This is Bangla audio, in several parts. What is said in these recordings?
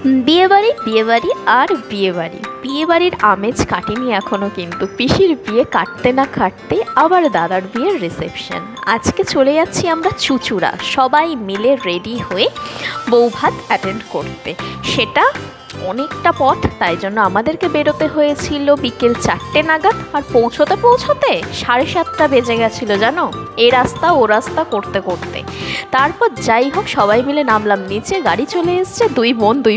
বিয়েবাড়ি বিয়েবাড়ি আর বিয়েবাড়ি। বিয়েবাড়ির আমেজ কাটেনি এখনও, কিন্তু পিসির বিয়ে কাটতে না কাটতে আবার দাদার বিয়ের রিসেপশন। আজকে চলে যাচ্ছি আমরা চুঁচুড়া, সবাই মিলে রেডি হয়ে বৌভাত অ্যাটেন্ড করতে। সেটা অনেকটা পথ, তাই জন্য আমাদেরকে বেরোতে হয়েছিল বিকেল 4টে নাগাদ। আর পৌঁছতে 7:30 বেজে গেছিলো জানো, এ রাস্তা ও রাস্তা করতে করতে। তারপর যাই হোক সবাই মিলে নামলাম নিচে, গাড়ি চলে এসছে। দুই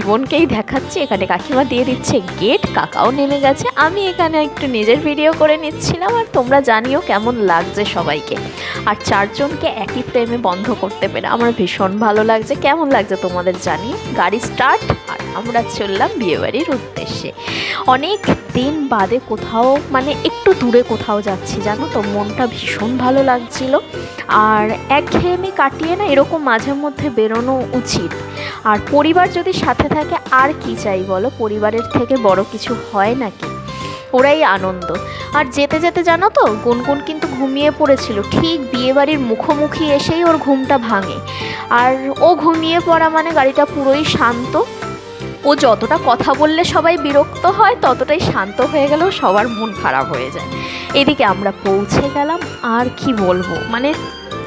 বোনকেই দেখাচ্ছি, এখানে কাকিমা দিয়ে দিচ্ছে গেট, কাকাও নেমে গেছে। আমি এখানে একটু নিজের ভিডিও করে নিচ্ছিলাম, আর তোমরা জানিও কেমন লাগছে সবাইকে। আর 4জনকে একই ফ্রেমে বন্ধ করতে পেরে আমার ভীষণ ভালো লাগছে। কেমন লাগছে তোমাদের জানিও। গাড়ি স্টার্ট, আর আমরা চললাম বিয়েবাড়ির উদ্দেশ্যে। অনেক দিন বাদে কোথাও, মানে একটু দূরে কোথাও যাচ্ছি জানো তো, মনটা ভীষণ ভালো লাগছিল। আর একঘেয়েমি কাটিয়ে না এরকম মাঝে মধ্যে বেরোনো উচিত। আর পরিবার যদি সাথে থাকে আর কি চাই বলো, পরিবারের থেকে বড় কিছু হয় নাকি, ওরাই আনন্দ। আর যেতে যেতে জানো তো, গুনগুন কিন্তু ঘুমিয়ে পড়েছিল। ঠিক বিয়েবাড়ির মুখোমুখি এসেই ওর ঘুমটা ভাঙে। আর ও ঘুমিয়ে পড়া মানে গাড়িটা পুরোই শান্ত। ও যতটা কথা বললে সবাই বিরক্ত হয়, ততটাই শান্ত হয়ে গেলেও সবার মন খারাপ হয়ে যায়। এদিকে আমরা পৌঁছে গেলাম, আর কি বলবো, মানে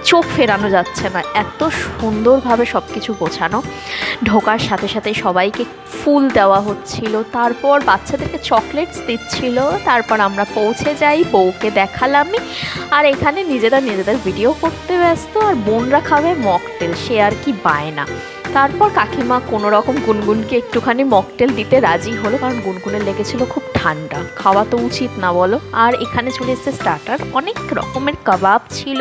চোখ ফেরানো যাচ্ছে না, এত সুন্দরভাবে সব কিছু গোছানো। ঢোকার সাথে সাথে সবাইকে ফুল দেওয়া হচ্ছিল, তারপর বাচ্চাদেরকে চকলেটস দিচ্ছিল। তারপর আমরা পৌঁছে যাই, বউকে দেখালামই। আর এখানে নিজেদের ভিডিও করতে ব্যস্ত। আর বোনরা খাবে মকটেল, সে আর কি বায়না। তারপর কাকিমা কোনো রকম গুনগুনকে একটুখানি মকটেল দিতে রাজি হলো, কারণ গুনগুনের লেগেছিল খুব ঠান্ডা। খাওয়া তো উচিত না বলো। আর এখানে চলে এসেছে স্টার্টার, অনেক রকমের কাবাব ছিল।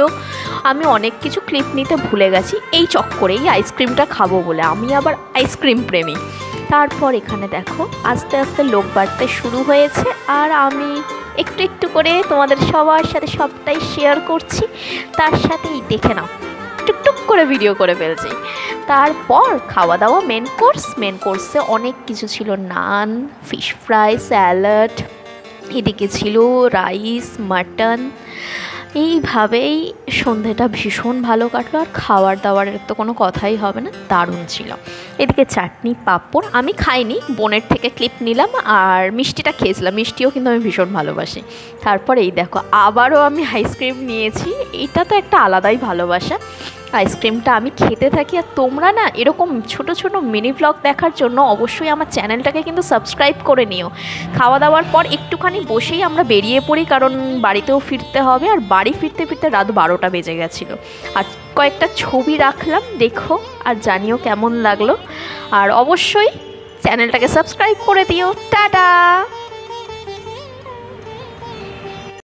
আমি অনেক কিছু ক্লিপ নিতে ভুলে গেছি এই চক্করেই, আইসক্রিমটা খাবো বলে। আমি আবার আইসক্রিম প্রেমী। তারপর এখানে দেখো আস্তে আস্তে লোক বাড়তে শুরু হয়েছে, আর আমি একটু একটু করে তোমাদের সবার সাথে সবটাই শেয়ার করছি। তার সাথেই দেখে নাও, টুকটুক করে ভিডিও করে ফেলছি। তারপর খাওয়া দাওয়া, মেন কোর্সে অনেক কিছু ছিল, নান, ফিশ ফ্রাই, স্যালাড, এদিকে ছিল রাইস, মাটন। এইভাবেই সন্ধেটা ভীষণ ভালো কাটলো। আর খাওয়ার দাওয়ারের তো কোনো কথাই হবে না, দারুণ ছিল। এদিকে চাটনি, পাঁপড়, আমি খাইনি, বোনের থেকে ক্লিপ নিলাম। আর মিষ্টিটা খেয়েছিলাম, মিষ্টিও কিন্তু আমি ভীষণ ভালোবাসি। তারপর এই দেখো আবারও আমি আইসক্রিম নিয়েছি। এটা তো একটা আলাদাই ভালোবাসা, আইসক্রিমটা আমি খেতে থাকি। আর তোমরা না এরকম ছোট ছোট মিনি ব্লগ দেখার জন্য অবশ্যই আমার চ্যানেলটাকে কিন্তু সাবস্ক্রাইব করে নিও। খাওয়া দাওয়ার পর একটুখানি বসেই আমরা বেরিয়ে পড়ি, কারণ বাড়িতেও ফিরতে হবে। আর বাড়ি ফিরতে ফিরতে রাত 12টা বেজে গেছিলো। আর কয়েকটা ছবি রাখলাম, দেখো আর জানিও কেমন লাগলো। আর অবশ্যই চ্যানেলটাকে সাবস্ক্রাইব করে দিও। টাটা।